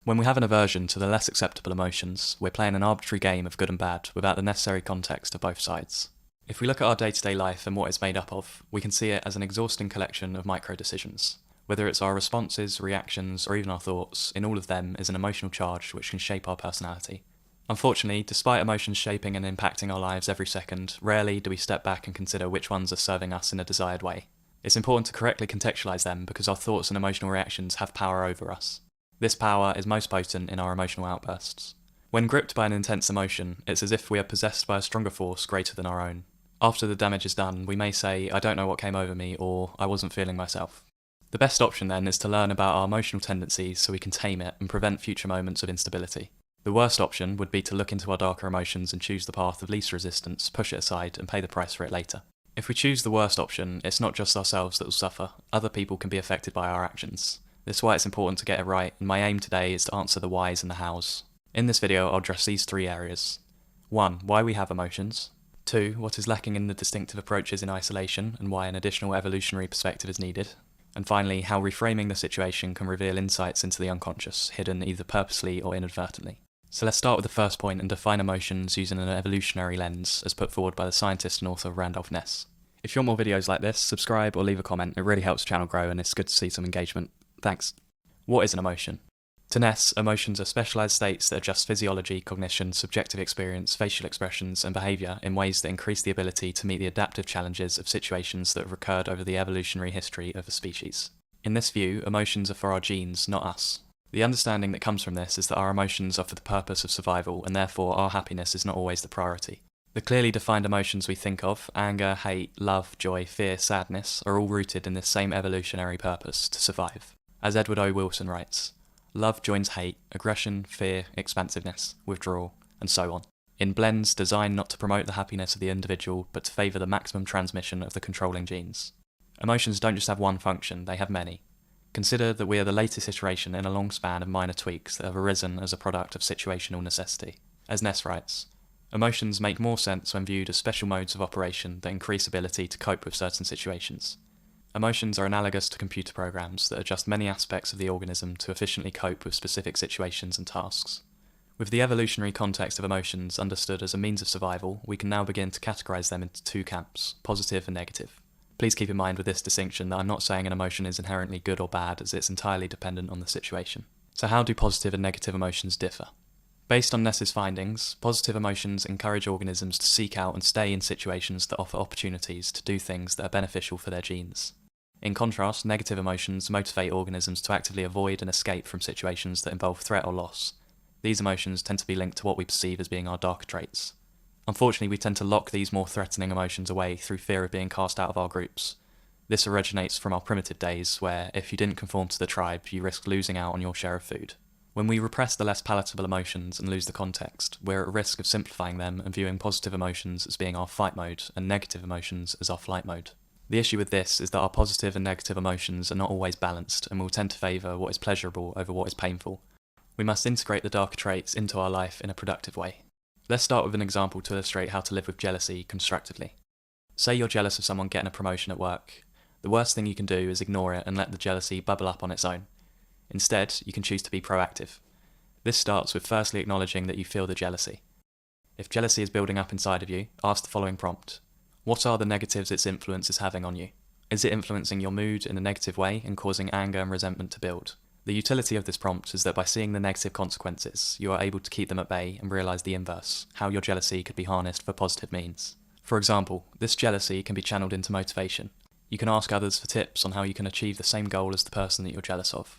When we have an aversion to the less acceptable emotions, we're playing an arbitrary game of good and bad without the necessary context of both sides. If we look at our day-to-day life and what it's made up of, we can see it as an exhausting collection of micro-decisions. Whether it's our responses, reactions, or even our thoughts, in all of them is an emotional charge which can shape our personality. Unfortunately, despite emotions shaping and impacting our lives every second, rarely do we step back and consider which ones are serving us in a desired way. It's important to correctly contextualise them because our thoughts and emotional reactions have power over us. This power is most potent in our emotional outbursts. When gripped by an intense emotion, it's as if we are possessed by a stronger force greater than our own. After the damage is done, we may say, "I don't know what came over me," or "I wasn't feeling myself." The best option then is to learn about our emotional tendencies so we can tame it and prevent future moments of instability. The worst option would be to look into our darker emotions and choose the path of least resistance, push it aside, and pay the price for it later. If we choose the worst option, it's not just ourselves that will suffer, other people can be affected by our actions. This is why it's important to get it right, and my aim today is to answer the whys and the hows. In this video, I'll address these three areas. 1. Why we have emotions. 2. What is lacking in the distinctive approaches in isolation, and why an additional evolutionary perspective is needed. And finally, how reframing the situation can reveal insights into the unconscious, hidden either purposely or inadvertently. So let's start with the first point and define emotions using an evolutionary lens, as put forward by the scientist and author Randolph Nesse. If you want more videos like this, subscribe or leave a comment. It really helps the channel grow and it's good to see some engagement. Thanks. What is an emotion? To Nesse, emotions are specialised states that adjust physiology, cognition, subjective experience, facial expressions, and behaviour in ways that increase the ability to meet the adaptive challenges of situations that have occurred over the evolutionary history of a species. In this view, emotions are for our genes, not us. The understanding that comes from this is that our emotions are for the purpose of survival, and therefore our happiness is not always the priority. The clearly defined emotions we think of, anger, hate, love, joy, fear, sadness, are all rooted in this same evolutionary purpose, to survive. As Edward O. Wilson writes, love joins hate, aggression, fear, expansiveness, withdrawal, and so on, in blends designed not to promote the happiness of the individual, but to favour the maximum transmission of the controlling genes. Emotions don't just have one function, they have many. Consider that we are the latest iteration in a long span of minor tweaks that have arisen as a product of situational necessity. As Nesse writes, emotions make more sense when viewed as special modes of operation that increase ability to cope with certain situations. Emotions are analogous to computer programs that adjust many aspects of the organism to efficiently cope with specific situations and tasks. With the evolutionary context of emotions understood as a means of survival, we can now begin to categorise them into two camps, positive and negative. Please keep in mind with this distinction that I'm not saying an emotion is inherently good or bad, as it's entirely dependent on the situation. So how do positive and negative emotions differ? Based on Nesse's findings, positive emotions encourage organisms to seek out and stay in situations that offer opportunities to do things that are beneficial for their genes. In contrast, negative emotions motivate organisms to actively avoid and escape from situations that involve threat or loss. These emotions tend to be linked to what we perceive as being our darker traits. Unfortunately, we tend to lock these more threatening emotions away through fear of being cast out of our groups. This originates from our primitive days, where if you didn't conform to the tribe, you risked losing out on your share of food. When we repress the less palatable emotions and lose the context, we're at risk of simplifying them and viewing positive emotions as being our fight mode and negative emotions as our flight mode. The issue with this is that our positive and negative emotions are not always balanced and will tend to favour what is pleasurable over what is painful. We must integrate the darker traits into our life in a productive way. Let's start with an example to illustrate how to live with jealousy constructively. Say you're jealous of someone getting a promotion at work. The worst thing you can do is ignore it and let the jealousy bubble up on its own. Instead, you can choose to be proactive. This starts with firstly acknowledging that you feel the jealousy. If jealousy is building up inside of you, ask the following prompt. What are the negatives its influence is having on you? Is it influencing your mood in a negative way and causing anger and resentment to build? The utility of this prompt is that by seeing the negative consequences, you are able to keep them at bay and realise the inverse, how your jealousy could be harnessed for positive means. For example, this jealousy can be channeled into motivation. You can ask others for tips on how you can achieve the same goal as the person that you're jealous of.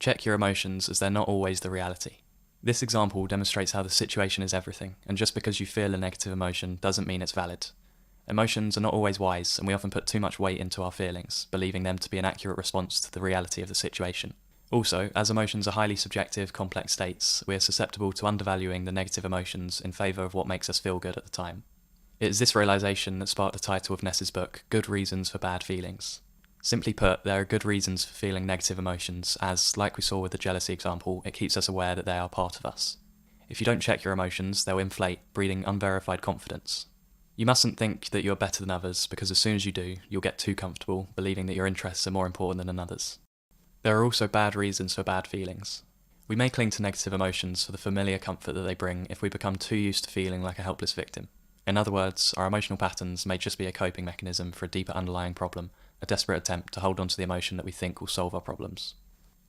Check your emotions, as they're not always the reality. This example demonstrates how the situation is everything, and just because you feel a negative emotion doesn't mean it's valid. Emotions are not always wise, and we often put too much weight into our feelings, believing them to be an accurate response to the reality of the situation. Also, as emotions are highly subjective, complex states, we are susceptible to undervaluing the negative emotions in favour of what makes us feel good at the time. It is this realisation that sparked the title of Nesse's book, Good Reasons for Bad Feelings. Simply put, there are good reasons for feeling negative emotions, as, like we saw with the jealousy example, it keeps us aware that they are part of us. If you don't check your emotions, they'll inflate, breeding unverified confidence. You mustn't think that you're better than others, because as soon as you do, you'll get too comfortable, believing that your interests are more important than another's. There are also bad reasons for bad feelings. We may cling to negative emotions for the familiar comfort that they bring if we become too used to feeling like a helpless victim. In other words, our emotional patterns may just be a coping mechanism for a deeper underlying problem, a desperate attempt to hold on to the emotion that we think will solve our problems.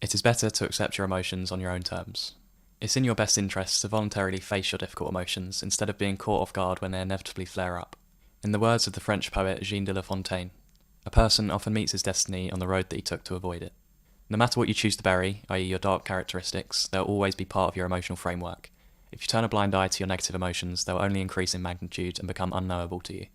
It is better to accept your emotions on your own terms. It's in your best interest to voluntarily face your difficult emotions instead of being caught off guard when they inevitably flare up. In the words of the French poet Jean de La Fontaine, a person often meets his destiny on the road that he took to avoid it. No matter what you choose to bury, i.e. your dark characteristics, they'll always be part of your emotional framework. If you turn a blind eye to your negative emotions, they'll only increase in magnitude and become unknowable to you.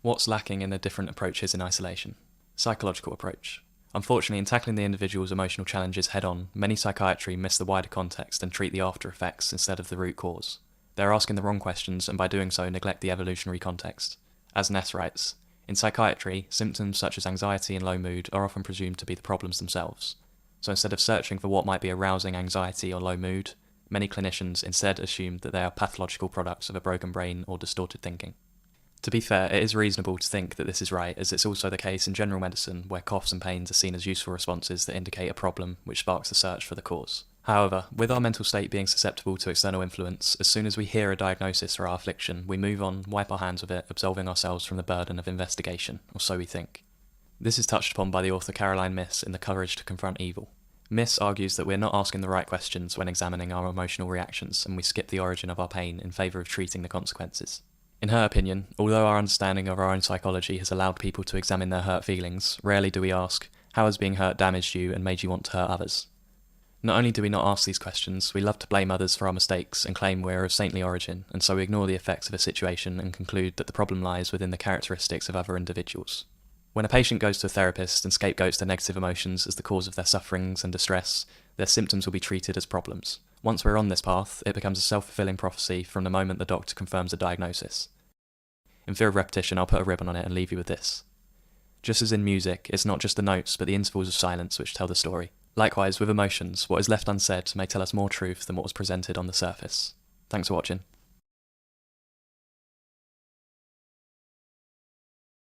What's lacking in the different approaches in isolation? Psychological approach. Unfortunately, in tackling the individual's emotional challenges head-on, many psychiatry miss the wider context and treat the after-effects instead of the root cause. They're asking the wrong questions and by doing so neglect the evolutionary context. As Nesse writes, in psychiatry, symptoms such as anxiety and low mood are often presumed to be the problems themselves. So instead of searching for what might be arousing anxiety or low mood, many clinicians instead assume that they are pathological products of a broken brain or distorted thinking. To be fair, it is reasonable to think that this is right, as it's also the case in general medicine, where coughs and pains are seen as useful responses that indicate a problem, which sparks the search for the cause. However, with our mental state being susceptible to external influence, as soon as we hear a diagnosis for our affliction, we move on, wipe our hands of it, absolving ourselves from the burden of investigation, or so we think. This is touched upon by the author Myss in The Courage to Confront Evil. Myss argues that we're not asking the right questions when examining our emotional reactions, and we skip the origin of our pain in favour of treating the consequences. In her opinion, although our understanding of our own psychology has allowed people to examine their hurt feelings, rarely do we ask, how has being hurt damaged you and made you want to hurt others? Not only do we not ask these questions, we love to blame others for our mistakes and claim we're of saintly origin, and so we ignore the effects of a situation and conclude that the problem lies within the characteristics of other individuals. When a patient goes to a therapist and scapegoats their negative emotions as the cause of their sufferings and distress, their symptoms will be treated as problems. Once we're on this path, it becomes a self-fulfilling prophecy from the moment the doctor confirms a diagnosis. In fear of repetition, I'll put a ribbon on it and leave you with this. Just as in music, it's not just the notes, but the intervals of silence which tell the story. Likewise, with emotions, what is left unsaid may tell us more truth than what was presented on the surface. Thanks for watching.